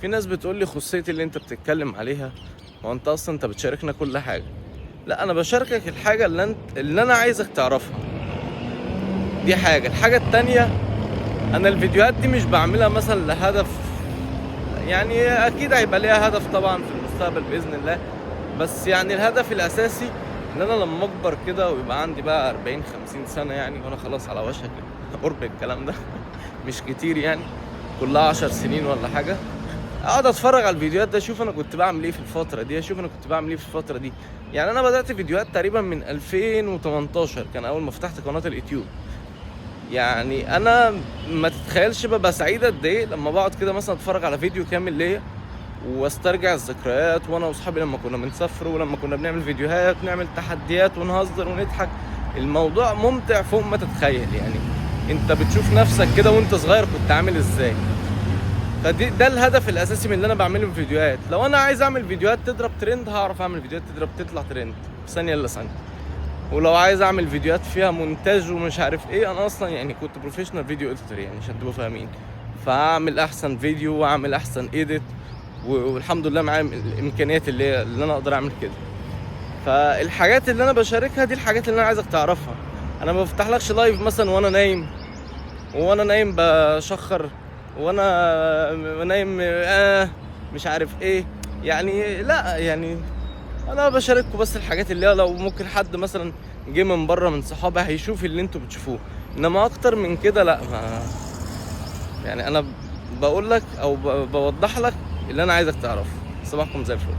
في ناس بتقول لي خصوصية اللي انت بتتكلم عليها، هو انت اصلا انت بتشاركنا كل حاجة. لا، انا بشاركك الحاجة اللي انا عايزك تعرفها. دي حاجة. الحاجة التانية، انا الفيديوهات دي مش بعملها مثلا لهدف، يعني اكيد هيبقى ليها هدف طبعا في المستقبل باذن الله، بس يعني الهدف الاساسي ان انا لما اكبر كده ويبقى عندي بقى 40 50 سنة، يعني وانا خلاص على وشك قرب الكلام ده مش كتير يعني، كلها 10 سنين ولا حاجة، اقعد اتفرج على الفيديوهات ده، اشوف انا كنت بعمل ايه في الفتره دي، اشوف انا كنت بعمل ايه في الفتره دي. يعني انا بدات فيديوهات تقريبا من 2018، كان اول ما فتحت قناه اليوتيوب. يعني انا ما تتخيلش ببقى سعيد قد ايه لما بقعد كده مثلا اتفرج على فيديو كامل ليا واسترجع الذكريات، وانا واصحابي لما كنا بنسافر ولما كنا بنعمل فيديوهات نعمل تحديات ونهزر ونضحك. الموضوع ممتع فوق ما تتخيل يعني. انت بتشوف نفسك كده وانت صغير كنت عامل ازاي. ده الهدف الاساسي من اللي انا بعمله في الفيديوهات. لو انا عايز اعمل فيديوهات تضرب ترند، هعرف اعمل فيديوهات تطلع ترند في ثانيه الا ثانيه. ولو عايز اعمل فيديوهات فيها مونتاج ومش عارف ايه، انا اصلا يعني كنت بروفيشنال فيديو اديتور يعني عشان تبقوا فاهمين، فاعمل احسن فيديو واعمل احسن ايديت، والحمد لله معايا الامكانيات اللي انا اقدر اعمل كده. فالحاجات اللي انا بشاركها دي الحاجات اللي انا عايزك تعرفها. انا ما بفتحلكش لايف مثلا وانا نايم بشخر، وانا نايم مش عارف ايه يعني. لا يعني انا بشارككم بس الحاجات اللي هي لو ممكن حد مثلا جه من بره من صحابي هيشوف اللي انتوا بتشوفوه، انما اكتر من كده لا. ما يعني انا بقول لك او بوضح لك اللي انا عايزك تعرفه. صباحكم زي الفل.